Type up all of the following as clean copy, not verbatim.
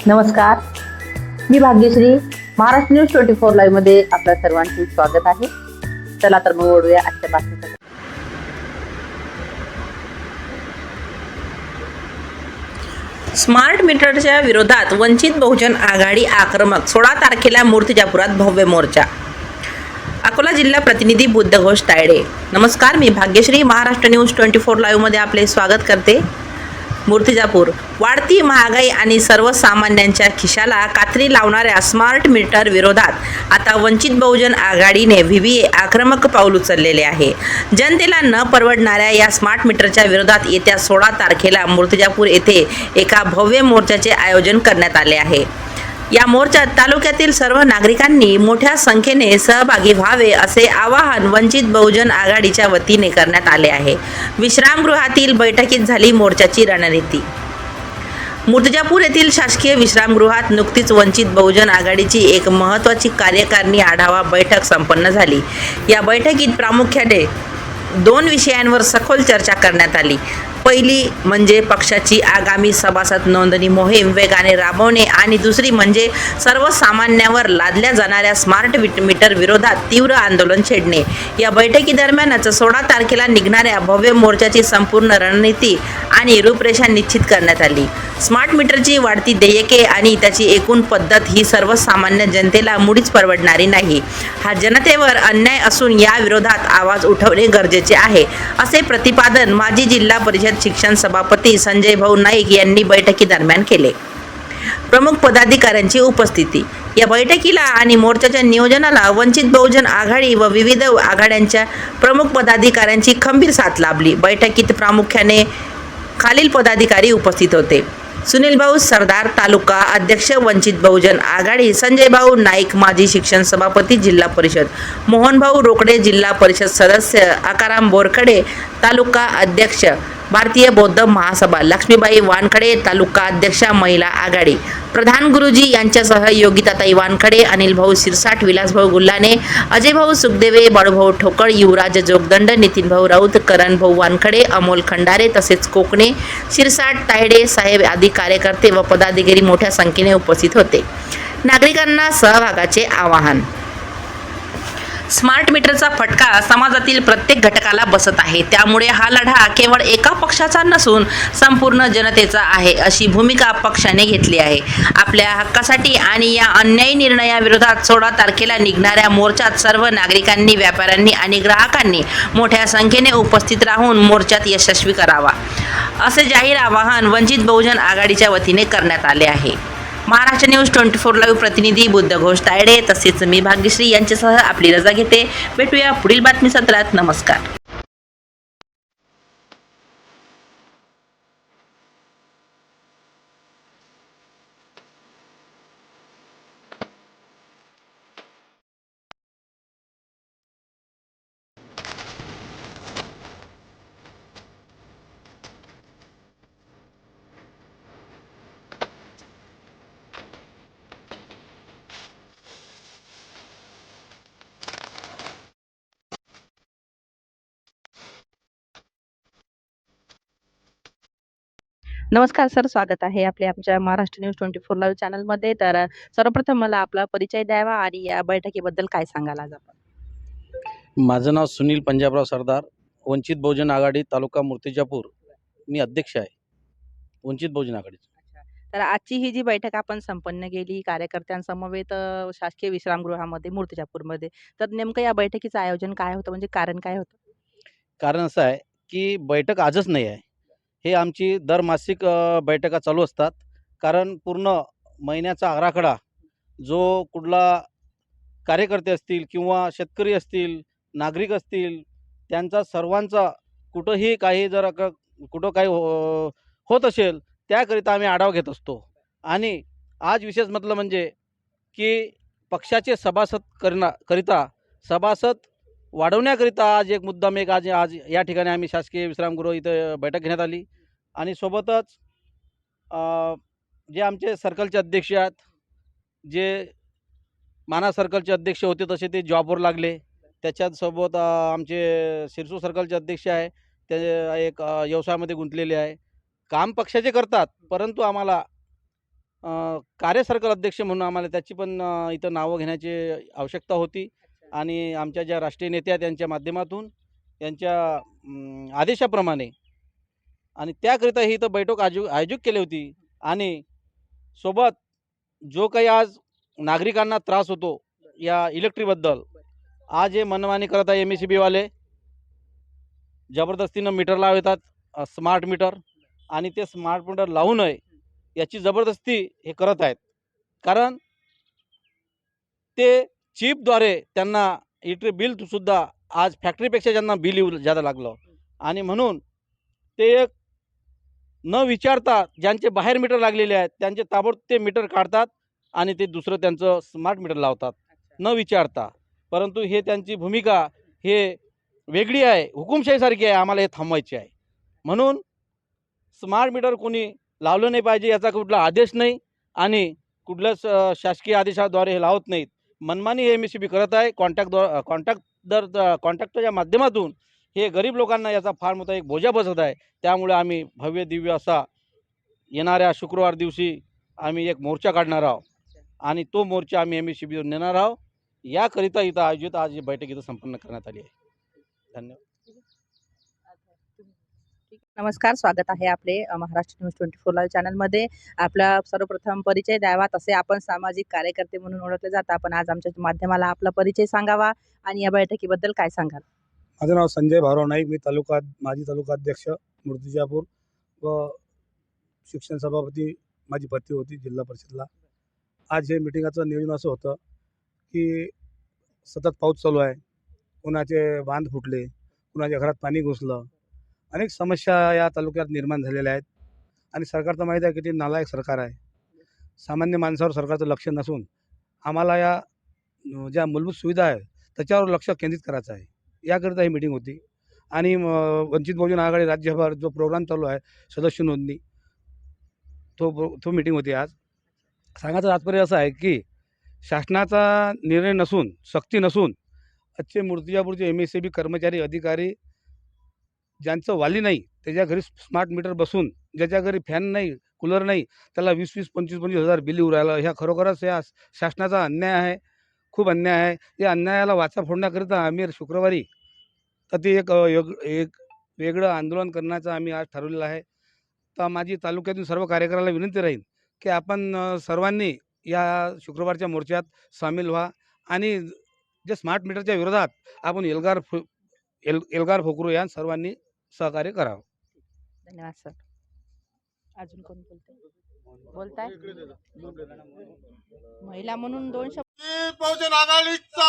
नमस्कार, मी Bhagyashree. Maharashtra news 24 live मध्ये आपल्या सर्वांचे स्वागत आहे. चला तर मग वळूया आजच्या बातमीकडे. स्मार्ट मीटरच्या विरोधात वंचित बहुजन आघाडी आक्रमक. 16 तारखेला मूर्तिजापुरात भव्य मोर्चा. अकोला जिल्हा प्रतिनिधी बुद्धघोष तायडे. नमस्कार, मी भाग्यश्री. महाराष्ट्र न्यूज 24 लाईव्ह मध्ये आपले स्वागत करते. मूर्तिजापूर. वाढती महागाई आणि सर्वसामान्यांच्या खिशाला कात्री लावणाऱ्या स्मार्ट मीटर विरोधात आता वंचित बहुजन आघाडीने व्हीव्हीए आक्रमक पाऊल उचललेले आहे. जनतेला न परवडणाऱ्या या स्मार्ट मीटरच्या विरोधात येत्या 16 तारखेला मूर्तिजापूर येथे एका भव्य मोर्चाचे आयोजन करण्यात आले आहे. या मोर्चात तालुक्यातील सर्व नागरिकांनी मोठ्या संख्येने सहभागी व्हावे असे आवाहन वंचित बहुजन आघाडीच्या वतीने करण्यात आले आहे. विश्रामगृहातील बैठकीत झाली मोर्चाची रणनीती. मूर्तिजापूर येथील शासकीय विश्रामगृहात नुकतीच वंचित बहुजन आघाडीची एक महत्त्वाची कार्यकारिणी आढावा बैठक संपन्न झाली. या बैठकीत प्रामुख्याने 2 विषयांवर सखोल चर्चा करण्यात आली. पहिली म्हणजे पक्षाची आगामी सभासद नोंदणी मोहीम वेगाने राबवणे आणि दुसरी म्हणजे सर्वसामान्यांवर लादल्या जाणाऱ्या स्मार्ट मीटर विरोधात तीव्र आंदोलन छेडणे. या बैठकीदरम्यानच 16 तारखेला निघणाऱ्या भव्य मोर्चाची संपूर्ण रणनीती आणि रूपरेषा निश्चित करण्यात आली. स्मार्ट मीटरची वाढती देयके आणि त्याची एकूण पद्धत ही सर्वसामान्य जनतेला मुळीच परवडणारी नाही. हा जनतेवर अन्याय असून या विरोधात आवाज उठवणे गरजेचे आहे, असे प्रतिपादन माजी जिल्हा परिषद शिक्षण सभापती संजय भाऊ नाईक यांनी बैठकीदरम्यान केले. प्रमुख पदाधिकाऱ्यांची उपस्थिती. या बैठकीला आणि मोर्चाच्या नियोजनाला वंचित बहुजन आघाडी व विविध आघाड्यांच्या प्रमुख पदाधिकाऱ्यांची खंबीर साथ लाभली. बैठकीत प्रामुख्याने खालील पदाधिकारी उपस्थित होते: सुनील भाऊ सरदार, तालुका अध्यक्ष वंचित बहुजन आघाडी; संजय भाऊ नाईक, माजी शिक्षण सभापती जिल्हा परिषद; मोहन भाऊ रोकडे, जिल्हा परिषद सदस्य; आकाराम बोरखडे, तालुका अध्यक्ष भारतीय बौद्ध महासभा; लक्ष्मीबाई वानखडे, तालुका अध्यक्षा महिला आघाडी; प्रधान गुरुजी यांच्यासह योगिताताई वानखडे, अनिल भाऊ शिरसाट, विलास भाऊ गुल्हाने, अजय भाऊ सुखदेवे, बाळूभाऊ ठोकळ, युवराज जोगदंड, नितीन भाऊ राऊत, करण भाऊ वानखडे, अमोल खंडारे तसेच कोकणे, शिरसाट, तायडे साहेब आदी कार्यकर्ते व पदाधिकारी मोठ्या संख्येने उपस्थित होते. नागरिकांना सहभागाचे आवाहन. स्मार्ट मीटरचा फटका समाजातील प्रत्येक घटकाला बसत आहे. त्यामुळे हा लढा केवळ एका पक्षाचा नसून संपूर्ण जनतेचा आहे, अशी भूमिका पक्षाने घेतली आहे. आपल्या हक्कासाठी आणि या अन्यायी निर्णयाविरोधात 16 तारखेला निघणाऱ्या मोर्चात सर्व नागरिकांनी, व्यापाऱ्यांनी आणि ग्राहकांनी मोठ्या संख्येने उपस्थित राहून मोर्चात यशस्वी करावा, असे जाहीर आवाहन वंचित बहुजन आघाडीच्या वतीने करण्यात आले आहे. महाराष्ट्र न्यूज 24 लाईव्ह प्रतिनिधी बुद्धघोष तायडे तसेच मी भाग्यश्री यांच्यासह आपली रजा घेते. भेटूया पुढील बातमी सत्रात. नमस्कार. नमस्कार सर, स्वागत आहे आमच्या महाराष्ट्र न्यूज 24 लाईव्ह चॅनलमध्ये. तर सर्वप्रथम मला आपला परिचय द्यावा आणि या बैठकीबद्दल काय सांगाल आज आपण? माझं नाव सुनील पंजाबराव सरदार, वंचित बहुजन आघाडी, तालुका मूर्तिजापूर. मी अध्यक्ष आहे वंचित बहुजन आघाडीचे. तर आजची ही जी बैठक आपण संपन्न केली कार्यकर्त्यांसमवेत शासकीय विश्रामगृहामध्ये मूर्तिजापूरमध्ये, तर नेमकं या बैठकीचं आयोजन काय होतं, म्हणजे कारण काय होतं? कारण असं आहे की बैठक आजच नाही आहे, हे आमची दरमासिक बैठका चालू असतात. कारण पूर्ण महिन्याचा आराखडा जो कुठला कार्यकर्ते असतील किंवा शेतकरी असतील, नागरिक असतील, त्यांचा सर्वांचा कुठंही काही जर कुठं काही होत असेल त्याकरिता आम्ही आढावा घेत असतो. आणि आज विशेष म्हटलं म्हणजे की पक्षाचे सभासद करिता सभासद वाढवण्याकरिता आज एक मुद्दाम आज या ठिकाणी आम्ही शासकीय विश्रामगृह इथं बैठक घेण्यात आली. आणि सोबतच जे आमचे सर्कलचे अध्यक्ष आहेत, जे माना सर्कलचे अध्यक्ष होते तसे ते जॉबवर लागले. त्याच्यासोबत आमचे सिरसू सर्कलचे अध्यक्ष आहे, ते एक व्यवसायामध्ये गुंतलेले आहे. काम पक्षाचे करतात, परंतु आम्हाला कार्य सर्कल अध्यक्ष म्हणून आम्हाला त्याची पण इथं नावं घेण्याची आवश्यकता होती आणि आमच्या ज्या राष्ट्रीय नेत्या त्यांच्या माध्यमातून यांच्या आदेशाप्रमाणे आणि त्याकरिता ही इथं बैठक आयोजित केली होती आणि सोबत जो काही आज नागरिकांना त्रास होतो या इलेक्ट्रिकबद्दल आज हे मनमानी करत आहे MECB वाले जबरदस्तीनं मीटर लावतात स्मार्ट मीटर आणि ते स्मार्ट मीटर लावू नये याची जबरदस्ती हे करत आहेत कारण ते चिपद्वारे त्यांना इलेक्ट्रिक बिलसुद्धा आज फॅक्टरीपेक्षा ज्यांना बिल येऊ जादा लागलं आणि म्हणून ते एक न विचारता ज्यांचे बाहेर मीटर लागलेले आहेत त्यांचे ताबडतोब ते मीटर काढतात आणि ते दुसरं त्यांचं स्मार्ट मीटर लावतात न विचारता. परंतु हे त्यांची भूमिका हे वेगळी आहे, हुकुमशाहीसारखी आहे. आम्हाला हे थांबवायचे आहे. म्हणून स्मार्ट मीटर कोणी लावलं नाही पाहिजे याचा कुठला आदेश नाही आणि कुठल्याच शासकीय आदेशाद्वारे हे लावत नाहीत. मनमानी हे MECB करत आहे. कॉन्ट्रॅक्टरच्या माध्यमातून हे गरीब लोकांना याचा फार मोठा एक बोजा बसत आहे. त्यामुळे आम्ही भव्य दिव्य असा येणाऱ्या शुक्रवार दिवशी आम्ही एक मोर्चा काढणार आहोत आणि तो मोर्चा आम्ही MECBवर नेणार आहोत. याकरिता इथं आयोजित आज ही बैठक इथं संपन्न करण्यात आली आहे. धन्यवाद. नमस्कार, स्वागत आहे आपले महाराष्ट्र न्यूज 24 लाईव्ह चॅनलमध्ये. आपला सर्वप्रथम परिचय द्यावा. तसे आपण सामाजिक कार्यकर्ते म्हणून ओळखले जातात. आपण आज आमच्या माध्यमाला आपला परिचय सांगावा आणि या बैठकीबद्दल काय सांगाल? माझं नाव संजय भाऊराव नाईक. मी माजी तालुकाध्यक्ष मूर्तिजापूर व शिक्षण सभापती माझी पत्नी होती जिल्हा परिषदला. आज हे मिटिंगाचं नियोजन असं होतं की सतत पाऊस चालू आहे, कुणाचे बांध फुटले, कुणाच्या घरात पाणी घुसलं, अनेक समस्या या तालुक्यात निर्माण झालेल्या आहेत आणि सरकार तर माहीत आहे किती नालायक सरकार आहे. सामान्य माणसावर सरकारचं लक्ष नसून आम्हाला या ज्या मूलभूत सुविधा आहे त्याच्यावर लक्ष केंद्रित करायचं आहे. याकरिता ही मीटिंग होती आणि वंचित बहुजन आघाडी राज्यभर जो प्रोग्राम चालू आहे सदस्य नोंदणी तो मीटिंग होती आज. सांगायचं तात्पर्य असं आहे की शासनाचा निर्णय नसून, सक्ती नसून आजचे मूर्तिजापूरचे MECB कर्मचारी अधिकारी ज्यांचं वाली नाही त्याच्या घरी स्मार्ट मीटर बसून, ज्याच्या घरी फॅन नाही, कूलर नाही, त्याला 20-20, 25-25 हजार बिल येऊ राहिलं. ह्या खरोखरच या शासनाचा अन्याय आहे, खूप अन्याय आहे. या अन्यायाला वाचा फोडण्याकरिता आम्ही शुक्रवारी ते एक वेगळं आंदोलन करण्याचं आम्ही आज ठरवलेलं आहे. तर माझी तालुक्यातील सर्व कार्यकर्त्याला विनंती राहील की आपण सर्वांनी या शुक्रवारच्या मोर्चात सामील व्हा आणि जे स्मार्ट मीटरच्या विरोधात आपण एल्गार फोकरू या सर्वांनी सहकार्य करावं. धन्यवाद सर. अजून कोण बोलताय? महिला म्हणून 2 शब्द. बहुजन आघाडीचा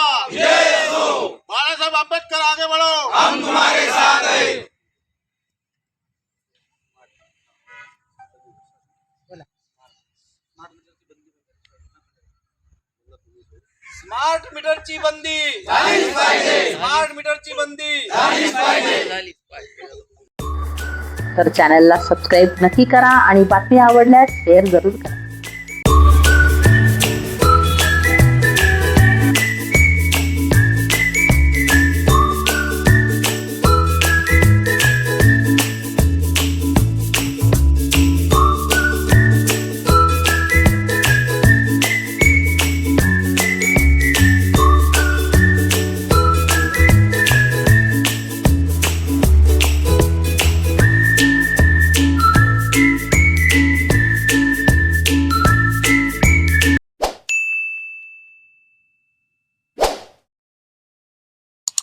बाळासाहेब आंबेडकर आगे बढ़ो, हम तुम्हारे साथ हैं. स्मार्ट मीटरची बंदी झालीच पाहिजे. स्मार्ट मीटरची बंदी झालीच पाहिजे. तर चॅनलला सबस्क्राईब नक्की करा आणि बातमी आवडल्यास शेअर जरूर करा.